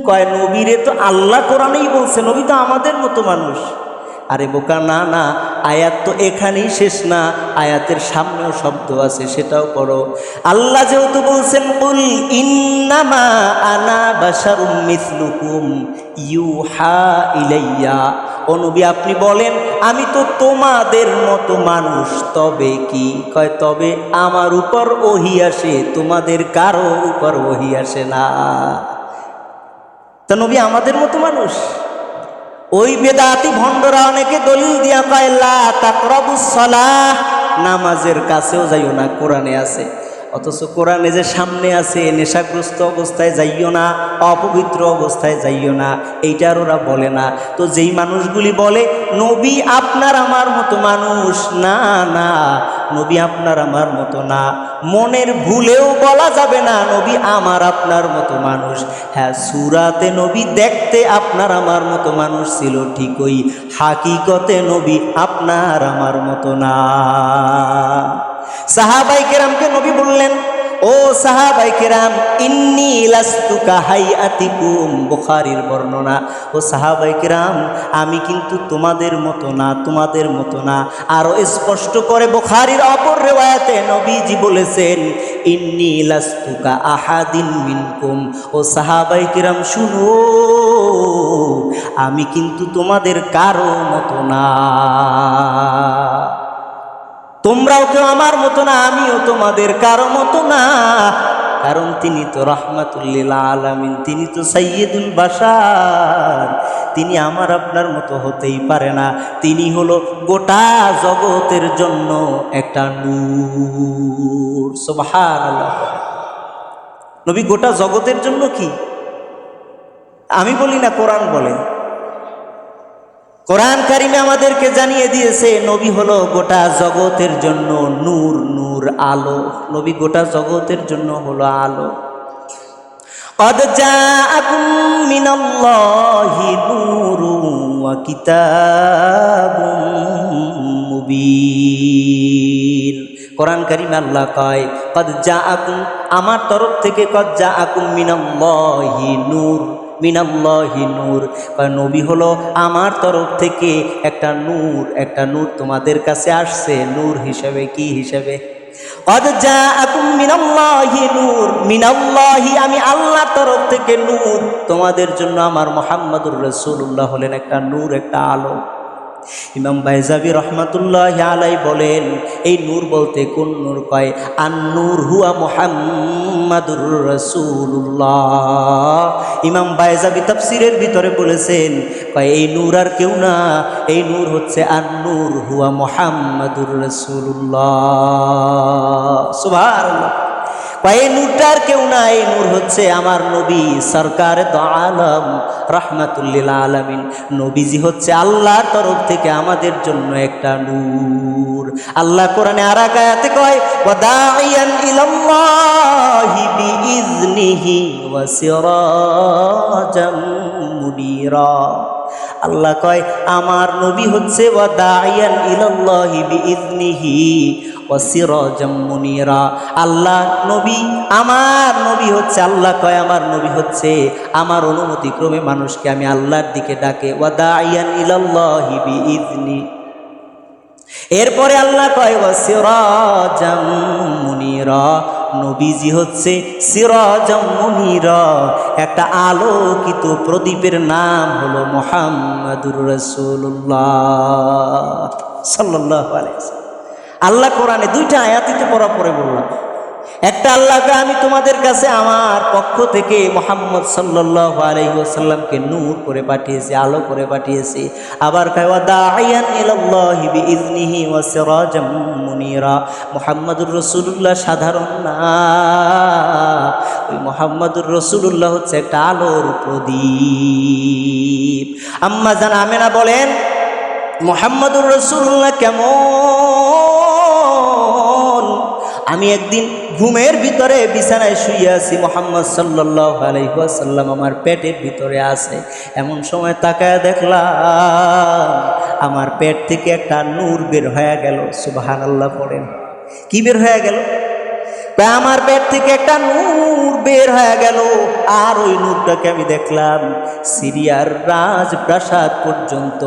কয় নবীরে তো আল্লাহ কোরআনেই বলছে, নবী তো আমাদের মতো মানুষ। আরে বোকা, না না, আয়াত তো এখানেই শেষ না, আয়াতের সামনেও শব্দ আছে, সেটাও পড়ো। আল্লাহ যেহেতু বলছেন কুল ইন্নামা আনা বাশারুম মিসলুকুম ইউহা ইলাইয়া, ও নবী আপনি বলেন আমি তো তোমাদের মতো মানুষ, তবে কি কয় তবে আমার উপর ওহী আসে, তোমাদের কারো উপর ওহী আসে না। তা নবী আমাদের মতো মানুষ? ওই বেদাতি ভণ্ডরা অনেকে দলিল দিয়া কয় লা তাকরাবুস সালাহ, নামাজের কাছেও যাইও না, কোরআনে আছে। অথচ কোরআনে যে সামনে আছে নেশাগ্রস্ত অবস্থায় যাইও না, অপবিত্র অবস্থায় যাইও না, এইটার ওরা বলে না। তো যেই মানুষগুলি বলে নবী আপনার আমার মতো মানুষ, না না, নবী আপনার আমার মতো না, মনের ভুলেও বলা যাবে না নবী আমার আপনার মতো মানুষ। হ্যাঁ, সূরাতে নবী দেখতে আপনার আমার মতো মানুষ ছিল ঠিকই, হাকিকতে নবী আপনার আমার মতো না। সাহাবায়ে কেরামকে নবী বললেন, ও সাহাবায়ে কেরাম ইন্নী লাস্তু কাহাইয়াতিকুম, বুখারীর বর্ণনা, ও সাহাবায়ে কেরাম আমি কিন্তু তোমাদের মতো না, তোমাদের মতো না। আরো স্পষ্ট করে বুখারীর অপর রিওয়ায়াতে নবীজি বলেছেন ইন্নী লাস্তু কা আহাদিন মিনকুম, ও সাহাবায়ে কেরাম শুনো, আমি কিন্তু তোমাদের কারো মতো না, তোমরাও কেউ আমার মতো না, আমিও তোমাদের কারো মতো না। কারণ তিনি তো রাহমাতুল লিল আলামিন, তিনি তো সাইয়্যিদুল বাশার, তিনি আমার আপনার মতো হতেই পারে না। তিনি হলো গোটা জগতের জন্য একটা নূর। সুবহানাল্লাহ। নবী গোটা জগতের জন্য কি? আমি বলি না, কোরআন বলে। কোরআন কারিমে আমাদেরকে জানিয়ে দিয়েছে নবী হলো গোটা জগতের জন্য নূর, নূর আলো। নবী গোটা জগতের জন্য হলো আলো। قد جاءكم من الله نور وكتاب مبين। কোরআন কারিমে আল্লাহ কয় কদ জাআকুম, আমার তরফ থেকে, কদ জাআকুম মিনাল্লাহি নূর, মিনাল্লাহি নূর, নবী হলো আমার তরফ থেকে একটা নূর, একটা নূর তোমাদের কাছে আসছে। নূর হিসাবে, কি হিসাবে? কদ জাআকুম মিনাল্লাহি নূর, মিনাল্লাহি আমি আল্লাহর তরফ থেকে নূর, তোমাদের জন্য আমার মুহাম্মদুর রাসূলুল্লাহ হলেন একটা নূর, একটা আলো। ইমাম বাইজাবি রহমাতুল্লাহি আলাইহি বলেন এই নূর বলতে কোন নূর? কয় আন-নূর হুয়া মুহাম্মাদুর রাসূলুল্লাহ। ইমাম বাইজাবি তাফসীরের ভিতরে বলেছেন, কয় এই নূর আর কেউ না, এই নূর হচ্ছে আন-নূর হুয়া মুহাম্মাদুর রাসূলুল্লাহ। সুবহানাল্লাহ। এই নূরটার কেউ না, এই নূর হচ্ছে আমার নবী সরকার দো আলম রাহমাতুল লিল আলামিন। নবীজি হচ্ছে আল্লাহর তরফ থেকে আমাদের জন্য একটা নূর। আল্লাহ কোরআনে আর এক আয়াতে কয় ওয়াদাইয়ান ইলাল্লাহি বিইজনিহি ওয়া সিরাজাম মুনীরা। আল্লাহ কয় আমার নবী হচ্ছে ওয়াদাইয়ান ইলাল্লাহি বিইজনিহি ওয়া সিরাজাম মুনীরা। আল্লাহ নবী, আমার নবী হচ্ছে, আল্লাহ কয় আমার নবী হচ্ছে আমার অনুমতি ক্রমে মানুষকে আমি আল্লাহর দিকে ডাকে। ওয়াদাইয়ান ইলাল্লাহি বিইজনি। এরপরে আল্লাহ কয় ওয়া সিরাজাম মুনীরা, নবীজি হচ্ছে সিরাজাম মুনীরা, একটা আলোকিত প্রদীপের নাম হলো মুহাম্মাদুর রাসূলুল্লাহ সাল্লাল্লাহু আলাইহি ওয়াসাল্লাম। আল্লাহ কোরআনে দুইটা আয়াতই তো পড়া পরে বললাম। একটা আল্লাহকে আমি তোমাদের কাছে আমার পক্ষ থেকে মুহাম্মদ সাল্লাল্লাহু আলাইহি ওয়াসাল্লামকে নূর করে পাঠিয়েছি, আলো করে পাঠিয়েছি। আবার কয় ওয়াদাইয়ান ইলাল্লাহি বিইজনিহি ওয়া সিরাজাম মুনীরা, মুহাম্মাদুর রাসূলুল্লাহ সাধারণ না, ওই মুহাম্মাদুর রাসূলুল্লাহ হচ্ছে একটা আলোর প্রদীপ। আম্মা জান আমেনা বলেন মুহাম্মাদুর রাসূলুল্লাহ কেমন? আমি একদিন ঘুমের ভিতরে বিছানায় শুয়ে আছি, মুহাম্মদ সাল্লাল্লাহু আলাইহি ওয়াসাল্লাম আমার পেটের ভিতরে আছে। এমন সময় তাকায় দেখলাম আমার পেট থেকে একটা নূর বের হয়ে গেল। সুবহানাল্লাহ পড়েন। কি বের হয়ে গেল? আমার পেট থেকে একটা নূর বের হয়ে গেল, আর ওই নূরটাকে আমি দেখলাম সিরিয়ার রাজপ্রাসাদ পর্যন্ত।